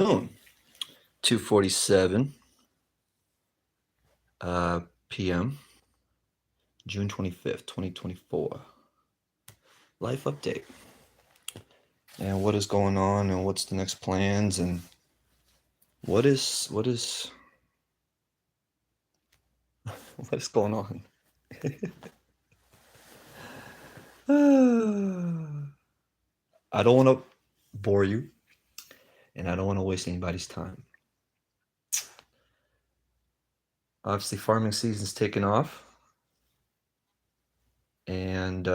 Boom. 2:47 p.m. June 25th, 2024. Life update. And what is going on and what's the next plans and what is what is going on? I don't want to bore you and I don't want to waste anybody's time. Obviously farming season's taken off and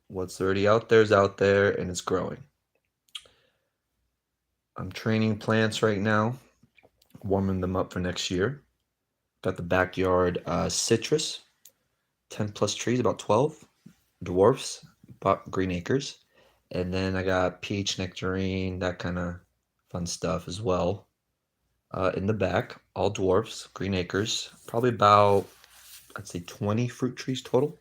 what's already out there is out there and it's growing. I'm training plants right now, warming them up for next year. Got the backyard citrus, 10 plus trees, about 12 dwarfs, about green acres. And then I got peach, nectarine, that kind of fun stuff as well. In the back, all dwarfs, green acres, probably about, I'd say 20 fruit trees total.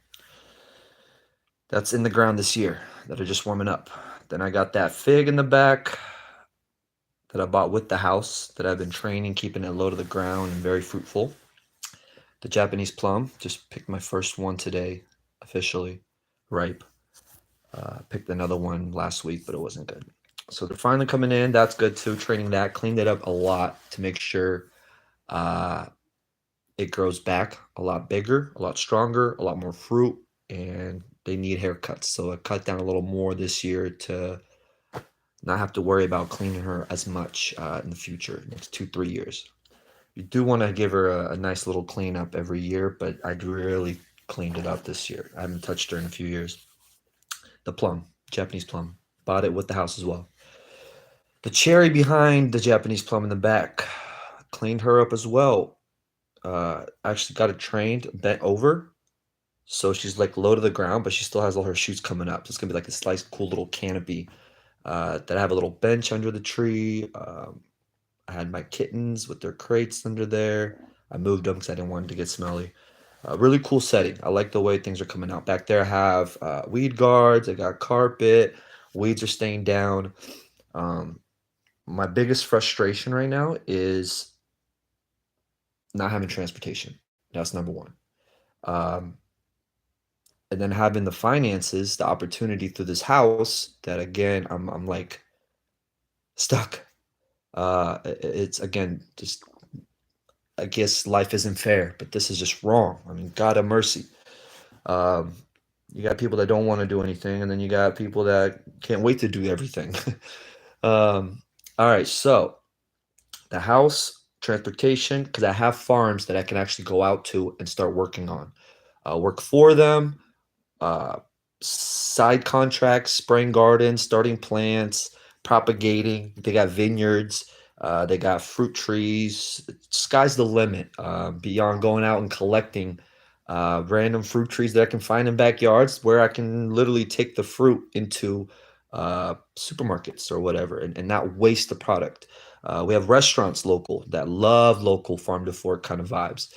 That's in the ground this year that are just warming up. Then I got that fig in the back that I bought with the house that I've been training, keeping it low to the ground and very fruitful. The Japanese plum, just picked my first one today, officially ripe. Picked another one last week, but it wasn't good. So they're finally coming in. That's good too. Training that, cleaned it up a lot to make sure uh, it grows back a lot bigger, a lot stronger, a lot more fruit, and they need haircuts. So I cut down a little more this year to not have to worry about cleaning her as much in the future, next 2-3 years. You do want to give her a nice little cleanup every year, but I really cleaned it up this year. I haven't touched her in a few years. The plum, Japanese plum, bought it with the house as well. The cherry behind the Japanese plum in the back, cleaned her up as well. Actually got it trained, bent over, so she's like low to the ground, but she still has all her shoots coming up. So it's gonna be like this nice, cool little canopy. That I have a little bench under the tree. I had my kittens with their crates under there. I moved them because I didn't want it to get smelly. Really cool setting. I like the way things are coming out. Back there, I have weed guards. I got carpet. Weeds are staying down. Um, my biggest frustration right now is not having transportation. That's number one. Um, and then having the finances, the opportunity through this house that again, I'm like stuck. It's again just I guess life isn't fair, but this is just wrong. I mean, God have mercy. Um, you got people that don't want to do anything, and then you got people that can't wait to do everything. All right, so the house, transportation, because I have farms that I can actually go out to and start working on. Work for them, uh, side contracts, spraying gardens, starting plants, propagating. They got vineyards. They got fruit trees. Sky's the limit. Beyond going out and collecting random fruit trees that I can find in backyards, where I can literally take the fruit into supermarkets or whatever, and not waste the product. We have restaurants local that love local farm to fork kind of vibes.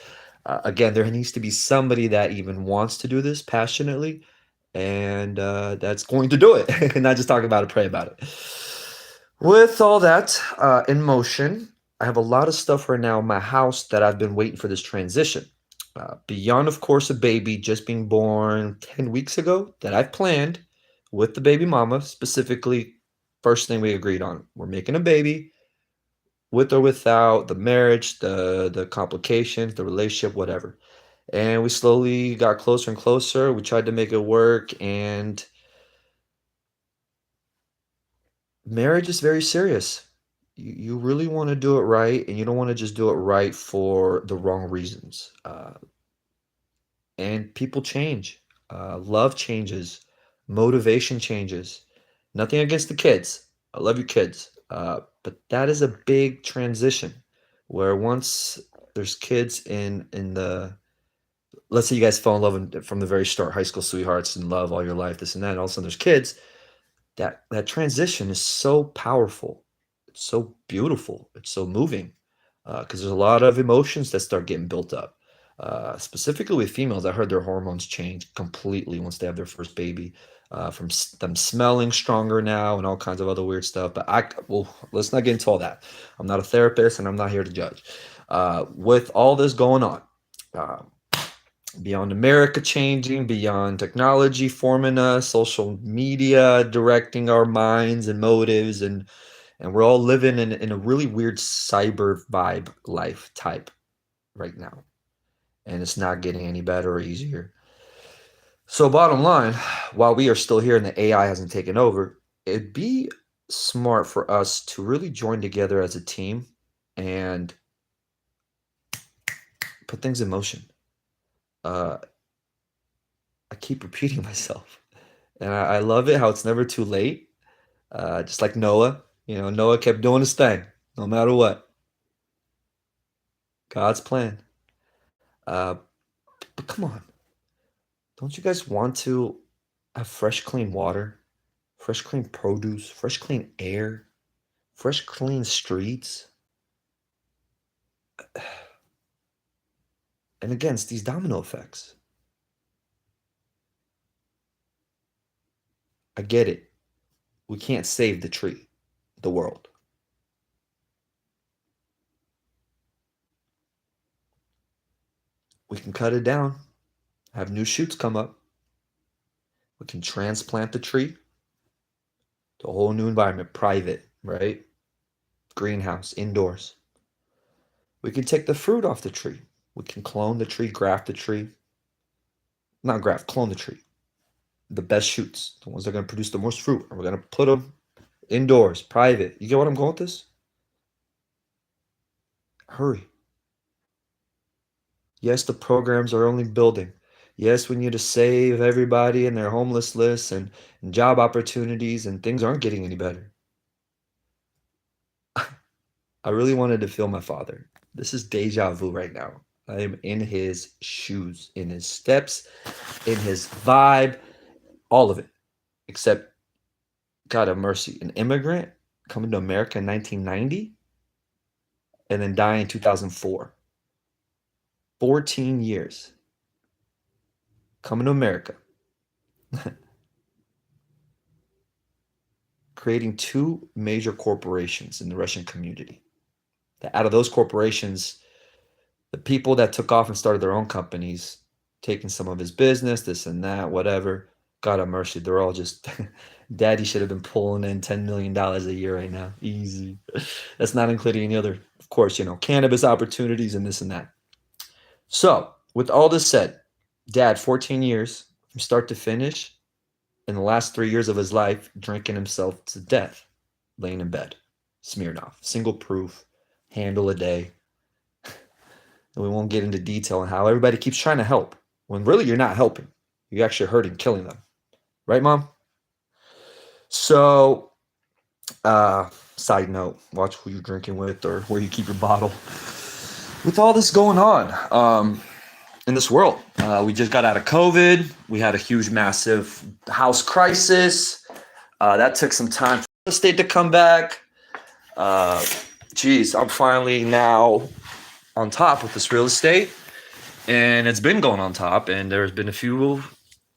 Again, there needs to be somebody that even wants to do this passionately and that's going to do it and not just talk about it, pray about it. With all that in motion, I have a lot of stuff right now in my house that I've been waiting for this transition. Beyond, of course, a baby just being born 10 weeks ago that I've planned with the baby mama, specifically, first thing we agreed on. We're making a baby with or without the marriage, the complications, the relationship, whatever. And we slowly got closer and closer. We tried to make it work, and marriage is very serious. You really want to do it right, and you don't want to just do it right for the wrong reasons. And people change. Love changes. Motivation changes. Nothing against the kids. I love your kids. But that is a big transition where once there's kids in the let's say you guys fall in love from the very start, high school sweethearts and love all your life, this and that, and all of a sudden there's kids, that transition is so powerful. It's so beautiful. It's so moving because there's a lot of emotions that start getting built up. Specifically with females, I heard their hormones change completely once they have their first baby, from them smelling stronger now and all kinds of other weird stuff. But well, let's not get into all that. I'm not a therapist and I'm not here to judge. With all this going on, uh, beyond America changing, beyond technology forming us, social media directing our minds and motives, and we're all living in a really weird cyber vibe life type right now. And it's not getting any better or easier. So, bottom line, while we are still here and the AI hasn't taken over, it'd be smart for us to really join together as a team and put things in motion. Uh, I keep repeating myself, and I love it how it's never too late. Just like Noah, Noah kept doing his thing, no matter what. God's plan. Uh, but come on, don't you guys want to have fresh, clean water, fresh, clean produce, fresh, clean air, fresh, clean streets? And again, it's these domino effects. I get it. We can't save the tree, the world. We can cut it down, have new shoots come up. We can transplant the tree to a whole new environment, private, right? Greenhouse, indoors. We can take the fruit off the tree. We can clone the tree, graft the tree. Not graft, clone the tree. The best shoots, the ones that are going to produce the most fruit. And we're going to put them indoors, private. You get what I'm going with this? Hurry. Yes, the programs are only building. Yes, we need to save everybody and their homeless lists and job opportunities, and things aren't getting any better. I really wanted to feel my father. This is deja vu right now. I am in his shoes, in his steps, in his vibe, all of it. Except, God have mercy, an immigrant coming to America in 1990 and then dying in 2004. 14 years coming to America, creating two major corporations in the Russian community. That out of those corporations, the people that took off and started their own companies, taking some of his business, this and that, whatever, God have mercy, they're all just, daddy should have been pulling in $10 million a year right now. Easy. That's not including any other, of course, cannabis opportunities and this and that. So, with all this said, dad, 14 years from start to finish, in the last 3 years of his life, drinking himself to death, laying in bed, Smirnoff, single proof, handle a day. And we won't get into detail on how everybody keeps trying to help when really you're not helping. You're actually hurting, killing them. Right, Mom? So, side note, watch who you're drinking with or where you keep your bottle. With all this going on in this world, we just got out of COVID. We had a huge, massive house crisis. That took some time for real estate to come back. I'm finally now on top with this real estate, and it's been going on top, and there's been a few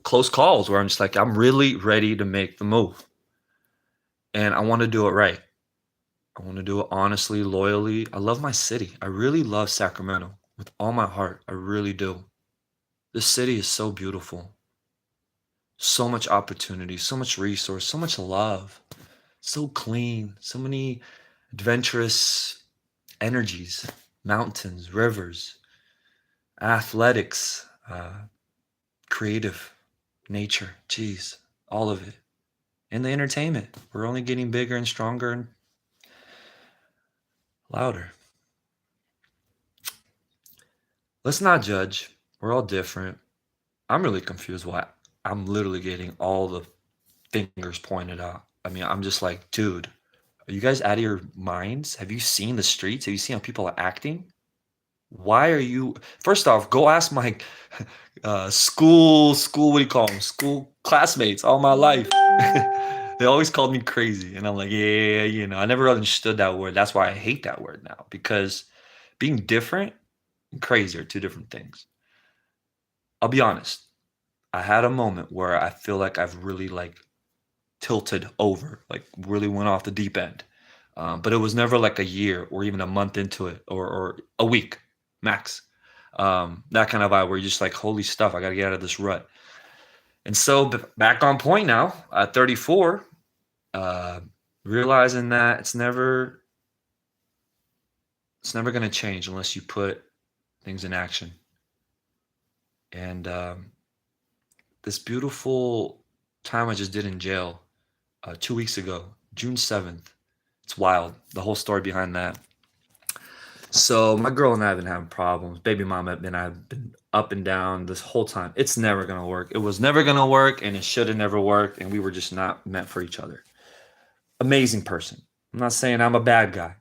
close calls where I'm just like, I'm really ready to make the move, and I want to do it right. I want to do it honestly, loyally. I love my city. I really love Sacramento with all my heart. I really do. This city is so beautiful. So much opportunity, so much resource, so much love. So clean, so many adventurous energies, mountains, rivers, athletics, creative, nature, geez, all of it. And the entertainment. We're only getting bigger and stronger and louder. Let's not judge. We're all different. I'm really confused why I'm literally getting all the fingers pointed out. I mean, I'm just like, dude, are you guys out of your minds? Have you seen the streets? Have you seen how people are acting? Why are you? First off, go ask my school. What do you call them? School classmates all my life. They always called me crazy, and I'm like, yeah, I never understood that word. That's why I hate that word now, because being different crazy are two different things. I'll be honest. I had a moment where I feel like I've really like tilted over, like really went off the deep end. But it was never like a year or even a month into it or a week max. That kind of vibe where you're just like, holy stuff, I got to get out of this rut. And so back on point now at 34, uh, realizing that it's never going to change unless you put things in action. And this beautiful time I just did in jail 2 weeks ago, June 7th. It's wild. The whole story behind that. So my girl and I have been having problems. Baby mama and I have been up and down this whole time. It's never gonna work. It was never gonna work, and it should have never worked, and we were just not meant for each other. Amazing person. I'm not saying I'm a bad guy.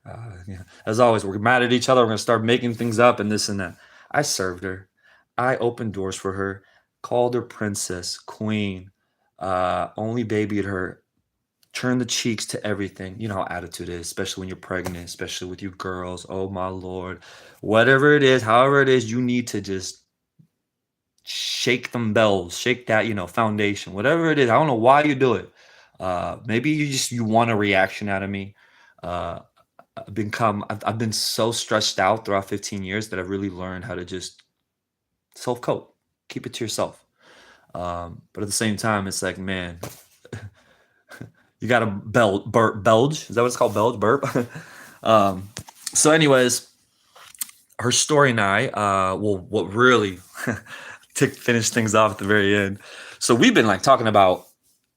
Yeah. As always, we're mad at each other. We're gonna start making things up and this and that. I served her. I opened doors for her. Called her princess, queen. Only babied her. Turn the cheeks to everything. You know how attitude is, especially when you're pregnant, especially with you girls. Oh my Lord. Whatever it is, however it is, you need to just shake them bells, shake that, foundation, whatever it is. I don't know why you do it. Maybe you want a reaction out of me. Uh, I've been so stressed out throughout 15 years that I've really learned how to just self-cope, keep it to yourself. But at the same time, it's like, man, you got to belge. Is that what it's called? Belge, burp. um, so, anyways, her story and I, what really to finish things off at the very end. So we've been like talking about,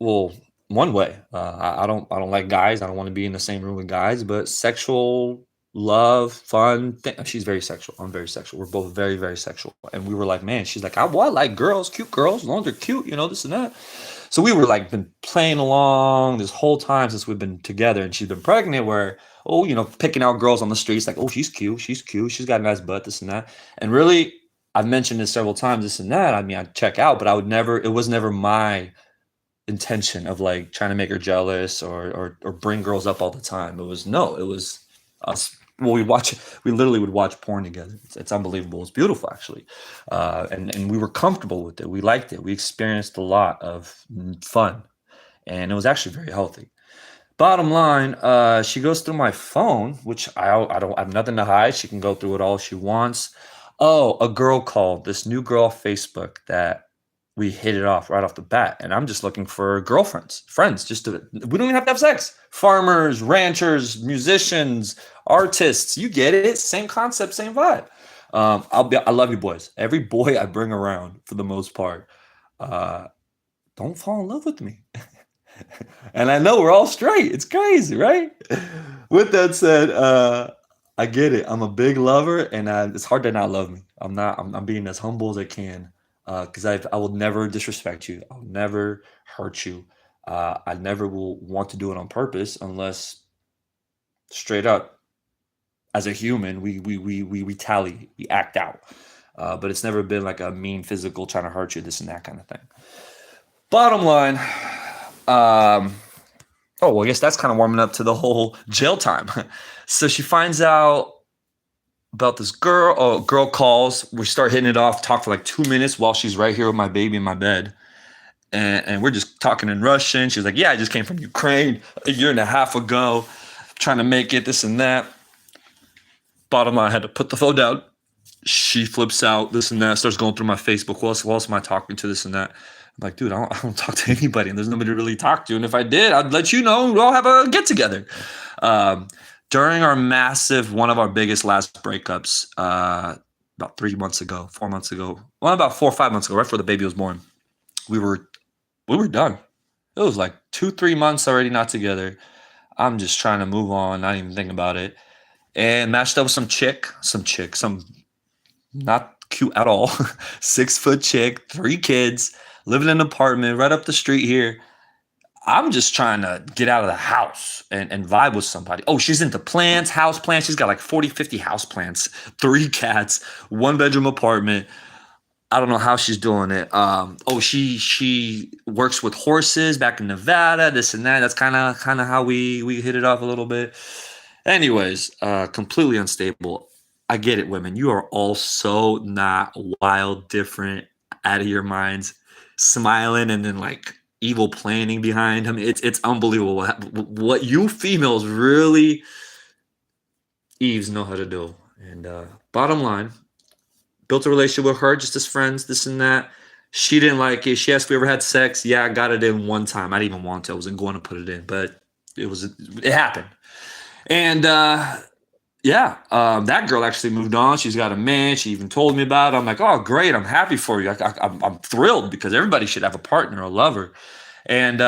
well, one way. I don't like guys. I don't want to be in the same room with guys. But sexual love, fun. She's very sexual. I'm very sexual. We're both very, very sexual. And we were like, man, she's like, I like girls, cute girls, as long as they're cute, this and that. So we were like been playing along this whole time since we've been together, and she's been pregnant. Where picking out girls on the streets, like, oh, she's cute, she's got a nice butt, this and that. And really, I've mentioned this several times, this and that. I mean, I'd check out, but I would never. It was never my intention of like trying to make her jealous or bring girls up all the time. It was us. Well, we literally would watch porn together. It's unbelievable. It's beautiful, actually. And we were comfortable with it. We liked it. We experienced a lot of fun, and it was actually very healthy. Bottom line, she goes through my phone, which I don't I have nothing to hide. She can go through it all she wants. Oh, a girl called, this new girl off Facebook that we hit it off right off the bat. And I'm just looking for girlfriends, friends, we don't even have to have sex. Farmers, ranchers, musicians, artists, you get it. Same concept, same vibe. I love you boys. Every boy I bring around for the most part, don't fall in love with me. And I know we're all straight. It's crazy, right? With that said, I get it. I'm a big lover, and it's hard to not love me. I'm being as humble as I can, because I will never disrespect you. I'll never hurt you. I never will want to do it on purpose unless straight up, as a human, we retaliate, we act out. But it's never been like a mean physical trying to hurt you, this and that kind of thing. Bottom line, oh, well, I guess that's kind of warming up to the whole jail time. So she finds out about this girl. Oh, girl calls. We start hitting it off, talk for like 2 minutes while she's right here with my baby in my bed. And we're just talking in Russian. She's like, yeah, I just came from Ukraine a year and a half ago, trying to make it, this and that. Bottom line, I had to put the phone down. She flips out, this and that, starts going through my Facebook. Who else am I talking to, this and that? I'm like, dude, I don't talk to anybody, and there's nobody to really talk to. And if I did, I'd let you know. We'll have a get together. During one of our biggest last breakups, about 3 months ago, 4 months ago, well, about 4 or 5 months ago, right before the baby was born, we were done. It was like 2-3 months already not together. I'm just trying to move on, not even thinking about it, and matched up with some not cute at all, 6-foot chick, 3 kids, living in an apartment right up the street here. I'm just trying to get out of the house and vibe with somebody. Oh, she's into plants, house plants. She's got like 40, 50 house plants, 3 cats, 1-bedroom apartment. I don't know how she's doing it. She works with horses back in Nevada, this and that. That's kind of how we hit it off a little bit. Anyways, completely unstable. I get it, women. You are all so not wild, different, out of your minds, smiling and then like evil planning behind him. It's unbelievable what you females really Eves know how to do. And bottom line, built a relationship with her just as friends, this and that. She didn't like it. She asked if we ever had sex. Yeah, I got it in one time. I didn't even want to. I wasn't going to put it in, but it happened. And yeah, that girl actually moved on. She's got a man. She even told me about it. I'm like, oh, great. I'm happy for you. I'm thrilled because everybody should have a partner, a lover. And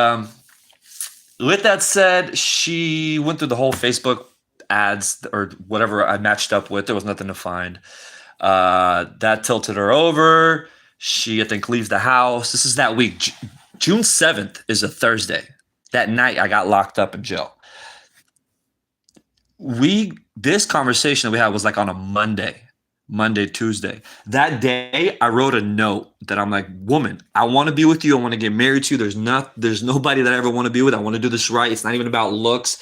with that said, she went through the whole Facebook ads or whatever I matched up with. There was nothing to find. That tilted her over. She, I think, leaves the house. This is that week. June 7th is a Thursday. That night, I got locked up in jail. This conversation that we had was like on a Monday, Tuesday. That day, I wrote a note that I'm like, woman, I want to be with you. I want to get married to you. There's nobody that I ever want to be with. I want to do this right. It's not even about looks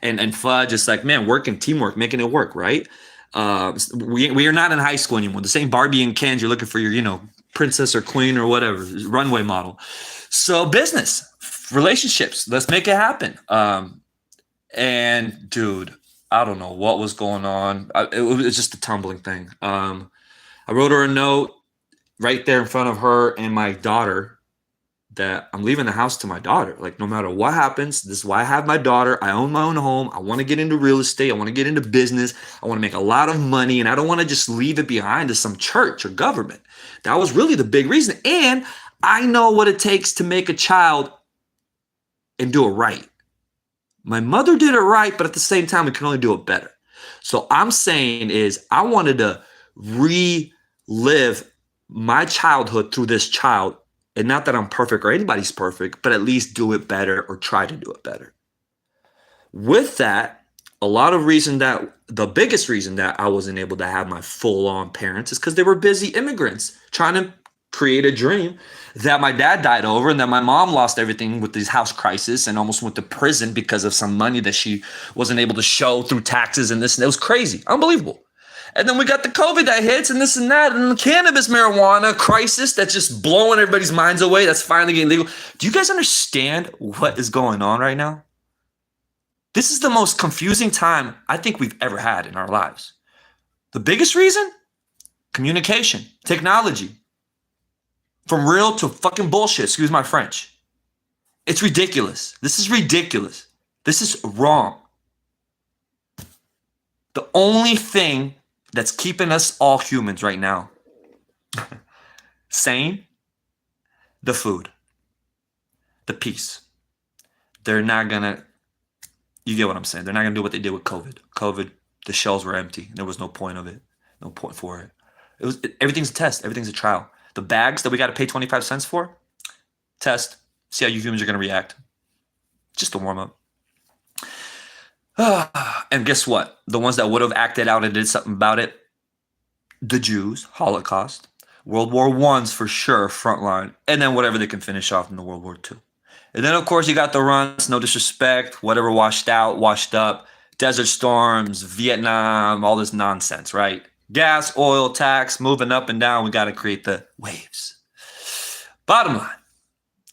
and fudge. It's like, man, work and teamwork, making it work, right? We are not in high school anymore. This ain't Barbie and Ken. You're looking for your, princess or queen or whatever, runway model. So business, relationships, let's make it happen. And dude, I don't know what was going on. It was just a tumbling thing. I wrote her a note right there in front of her and my daughter that I'm leaving the house to my daughter. Like, no matter what happens, this is why I have my daughter. I own my own home. I want to get into real estate. I want to get into business. I want to make a lot of money. And I don't want to just leave it behind to some church or government. That was really the big reason. And I know what it takes to make a child and do it right. My mother did it right, but at the same time, we can only do it better. So I'm saying is I wanted to relive my childhood through this child. And not that I'm perfect or anybody's perfect, but at least do it better or try to do it better. With that, the biggest reason that I wasn't able to have my full-on parents is because they were busy immigrants trying to create a dream that my dad died over and that my mom lost everything with this house crisis and almost went to prison because of some money that she wasn't able to show through taxes and this. And it was crazy, unbelievable. And then we got the COVID that hits and this and that and the cannabis marijuana crisis that's just blowing everybody's minds away. That's finally getting legal. Do you guys understand what is going on right now? This is the most confusing time I think we've ever had in our lives. The biggest reason? Communication, technology. From real to fucking bullshit, excuse my French. It's ridiculous. This is ridiculous. This is wrong. The only thing that's keeping us all humans right now sane, the food, the peace. They're not gonna, you get what I'm saying? They're not gonna do what they did with COVID. COVID, the shelves were empty. There was no point of it. No point for it. Everything's a test. Everything's a trial. The bags that we got to pay 25 cents for, test, see how you humans are going to react. Just a warm up. And guess what? The ones that would have acted out and did something about it, the Jews, Holocaust, World War I's for sure, frontline, and then whatever they can finish off in the World War II. And then, of course, you got the runs, no disrespect, whatever washed out, washed up, desert storms, Vietnam, all this nonsense, right? Gas, oil, tax, moving up and down. We got to create the waves. Bottom line,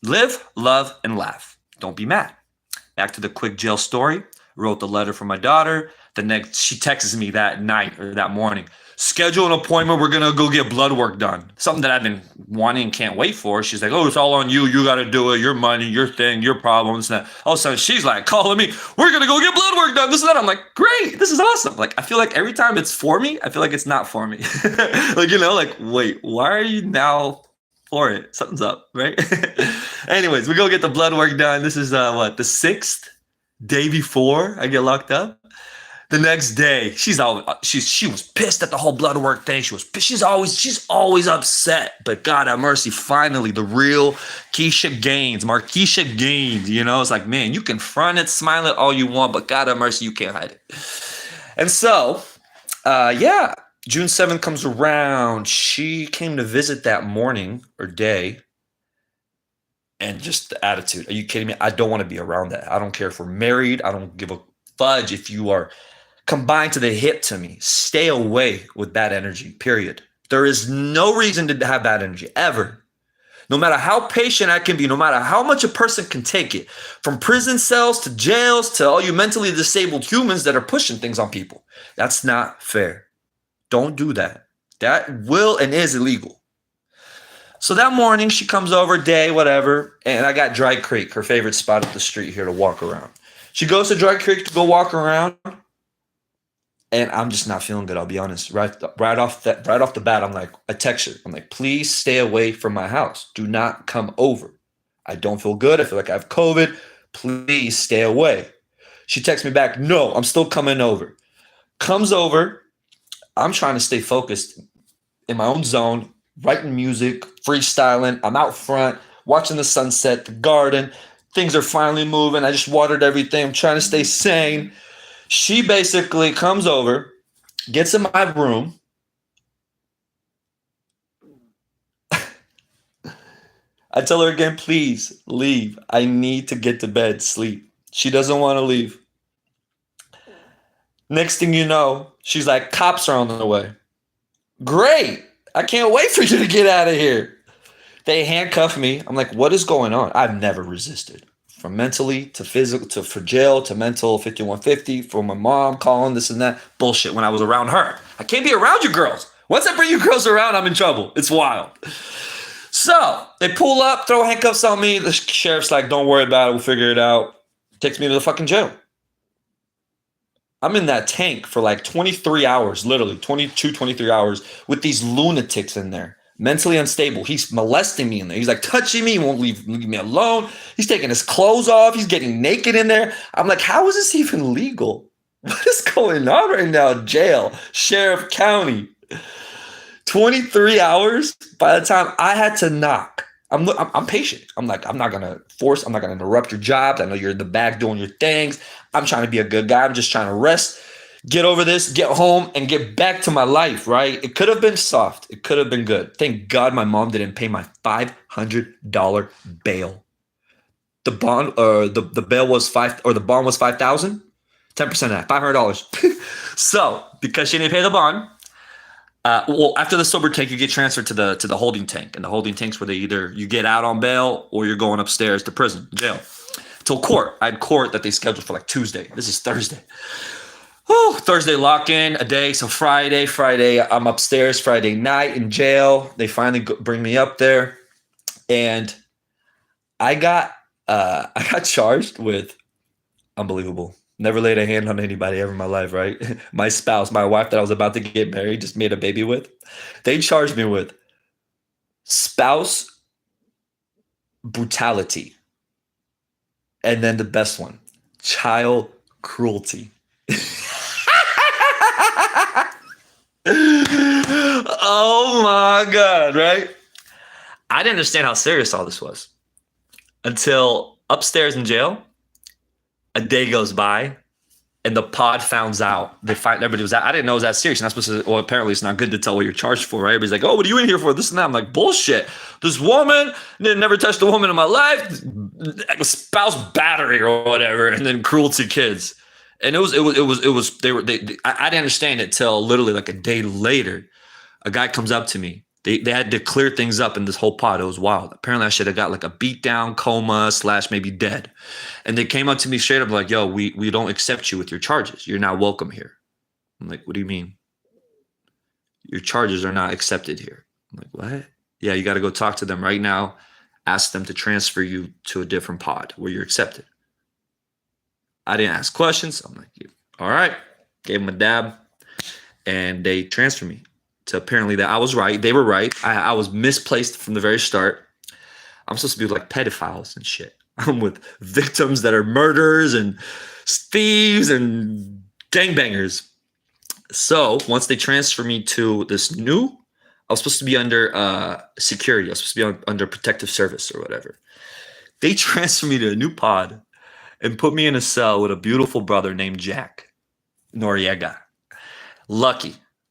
live, love, and laugh. Don't be mad. Back to the quick jail story. Wrote the letter for my daughter. She texts me that night or that morning. Schedule an appointment. We're going to go get blood work done. Something that I've been wanting and can't wait for. She's like, oh, it's all on you. You got to do it. Your money, your thing, your problems. And all of a sudden, she's like calling me. We're going to go get blood work done. This and that. I'm like, great. This is awesome. Like, I feel like every time it's for me, I feel like it's not for me. Wait, why are you now for it? Something's up, right? Anyways, we go get the blood work done. This is the 6th day before I get locked up. The next day, she was pissed at the whole blood work thing. She's always upset. But God have mercy, finally, the real Marquisha Gaines, it's like, man, you can front it, smile it all you want, but God have mercy, you can't hide it. And so, June 7th comes around. She came to visit that morning or day. And just the attitude. Are you kidding me? I don't want to be around that. I don't care if we're married. I don't give a fudge if you are combined to the hip to me. Stay away with bad energy, period. There is no reason to have bad energy, ever. No matter how patient I can be, no matter how much a person can take it, from prison cells to jails to all you mentally disabled humans that are pushing things on people. That's not fair. Don't do that. That will and is illegal. So that morning she comes over, day, whatever, and I got Dry Creek, her favorite spot up the street here to walk around. She goes to Dry Creek to go walk around, and I'm just not feeling good, I'll be honest. Right off the bat, I'm like, I text her. I'm like, please stay away from my house. Do not come over. I don't feel good. I feel like I have COVID. Please stay away. She texts me back, no, I'm still coming over. Comes over. I'm trying to stay focused in my own zone, writing music, freestyling. I'm out front, watching the sunset, the garden. Things are finally moving. I just watered everything. I'm trying to stay sane. She basically comes over, gets in my room. I tell her again, please leave. I need to get to bed, sleep. She doesn't want to leave. Next thing you know, she's like, cops are on the way. Great. I can't wait for you to get out of here. They handcuff me. I'm like, what is going on? I've never resisted. From mentally to physical to for jail to mental 5150 for my mom calling this and that bullshit when I was around her. I can't be around you girls. Once I bring you girls around, I'm in trouble. It's wild. So they pull up, throw handcuffs on me. The sheriff's like, don't worry about it. We'll figure it out. Takes me to the fucking jail. I'm in that tank for like 23 hours, literally 22, 23 hours with these lunatics in there. Mentally unstable. He's molesting me in there. He's like touching me. He won't leave me alone. He's taking his clothes off. He's getting naked in there. I'm like, how is this even legal? What is going on right now? Jail, sheriff, county. 23 hours. By the time I had to knock, I'm patient. I'm like, I'm not going to interrupt your jobs. I know you're in the back doing your things. I'm trying to be a good guy. I'm just trying to rest, get over this, get home, and get back to my life, right? It could have been soft. It could have been good. Thank God my mom didn't pay my $500 bail. The bond, the bail was the bond was $5,000. 10% of that, $500. So because she didn't pay the bond, after the sober tank, you get transferred to the holding tank, and the holding tanks where either you get out on bail or you're going upstairs to prison, jail, till court. I had court that they scheduled for like Tuesday. This is Thursday. Oh, Thursday lock-in a day. So Friday, I'm upstairs. Friday night in jail. They finally bring me up there, and I got charged with unbelievable. Never laid a hand on anybody ever in my life, right? My spouse, my wife that I was about to get married, just made a baby with. They charged me with spouse brutality. And then the best one, child cruelty. Oh my God, right? I didn't understand how serious all this was until upstairs in jail. A day goes by, and the pod finds out. Everybody was out. I didn't know it was that serious. You're not supposed to. Well, apparently it's not good to tell what you're charged for, right? Everybody's like, "Oh, what are you in here for?" This and that. I'm like, bullshit. This woman never touched a woman in my life. Spouse battery or whatever, and then cruelty kids. And it was. I didn't understand it till literally like a day later. A guy comes up to me. They had to clear things up in this whole pod. It was wild. Apparently, I should have got like a beat down, coma / maybe dead. And they came up to me straight up like, yo, we don't accept you with your charges. You're not welcome here. I'm like, what do you mean? Your charges are not accepted here. I'm like, what? Yeah, you got to go talk to them right now. Ask them to transfer you to a different pod where you're accepted. I didn't ask questions. I'm like, all right. Gave them a dab. And they transferred me. To apparently that I was right. They were right. I was misplaced from the very start. I'm supposed to be with like pedophiles and shit. I'm with victims that are murderers and thieves and gangbangers. So once they transfer me to this new, I was supposed to be under security. I was supposed to be under protective service or whatever. They transfer me to a new pod and put me in a cell with a beautiful brother named Jack Noriega.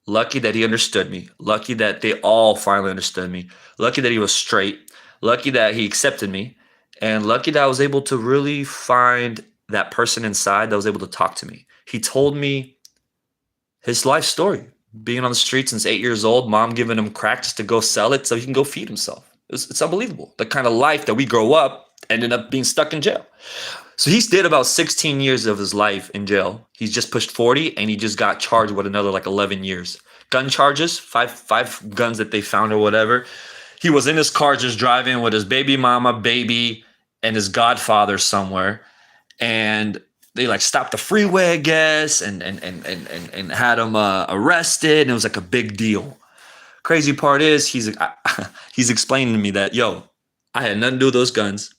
Lucky that he understood me. Lucky that they all finally understood me. Lucky that he was straight. Lucky that he accepted me. And lucky that I was able to really find that person inside that was able to talk to me. He told me his life story. Being on the street since 8 years old, mom giving him crack just to go sell it so he can go feed himself. It's unbelievable. The kind of life that we grow up ended up being stuck in jail. So he's did about 16 years of his life in jail. He's just pushed 40 and he just got charged with another like 11 years. Gun charges, five guns that they found or whatever. He was in his car just driving with his baby mama, baby, and his godfather somewhere. And they like stopped the freeway, I guess, and had him arrested. And it was like a big deal. Crazy part is he's explaining to me that, yo, I had nothing to do with those guns.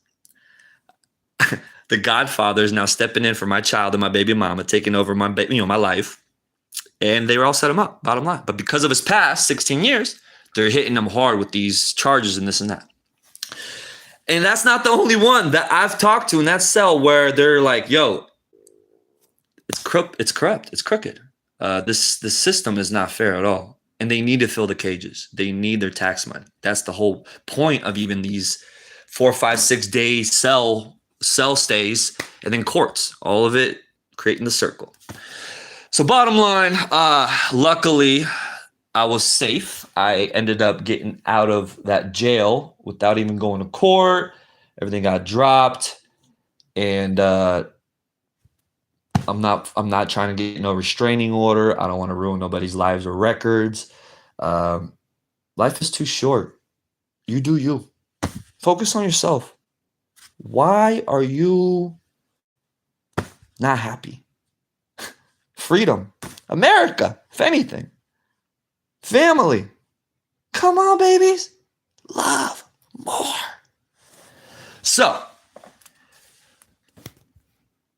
The godfather is now stepping in for my child and my baby mama, taking over my life. And they were all set him up, bottom line. But because of his past 16 years, they're hitting him hard with these charges and this and that. And that's not the only one that I've talked to in that cell where they're like, yo, it's corrupt, it's crooked. This system is not fair at all. And they need to fill the cages. They need their tax money. That's the whole point of even these 4, 5, 6 day cell stays and then courts. All of it creating the circle. So bottom line, luckily I was safe. I ended up getting out of that jail without even going to court. Everything got dropped. And I'm not trying to get no restraining order. I don't want to ruin nobody's lives or records. Life is too short. You do you. Focus on yourself. Why are you not happy? Freedom. America, if anything. Family. Come on, babies. Love more. So,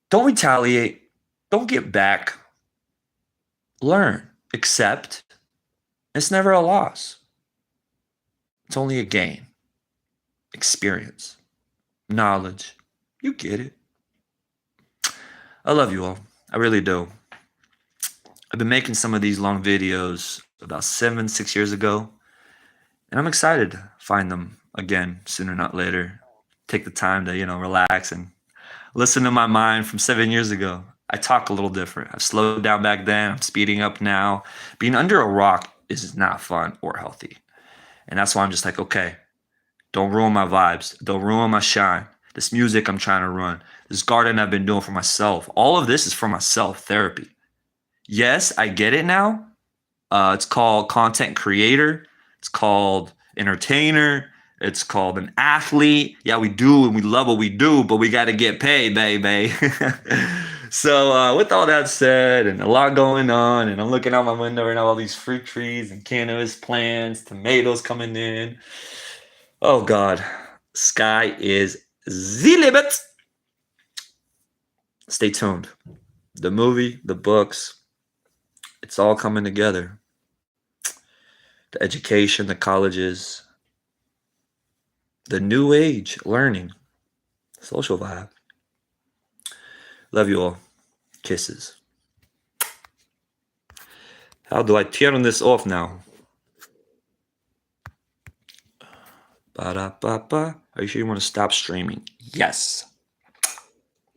don't retaliate. Don't get back. Learn. Accept. It's never a loss. It's only a gain. Experience. Knowledge. You get it. I love you all. I really do. I've been making some of these long videos about 6 years ago, and I'm excited to find them again sooner, not later. Take the time to, relax and listen to my mind from 7 years ago. I talk a little different. I've slowed down back then. I'm speeding up now. Being under a rock is not fun or healthy. And that's why I'm just like, okay, don't ruin my vibes. Don't ruin my shine. This music I'm trying to run. This garden I've been doing for myself. All of this is for myself, therapy. Yes, I get it now. It's called content creator. It's called entertainer. It's called an athlete. Yeah, we do and we love what we do, but we got to get paid, baby. So with all that said and a lot going on, and I'm looking out my window right now, all these fruit trees and cannabis plants, tomatoes coming in. Oh, God. Sky is the limit. Stay tuned. The movie, the books, it's all coming together. The education, the colleges, the new age learning, social vibe. Love you all. Kisses. How do I turn this off now? Ba-da-ba-ba. Are you sure you want to stop streaming? Yes.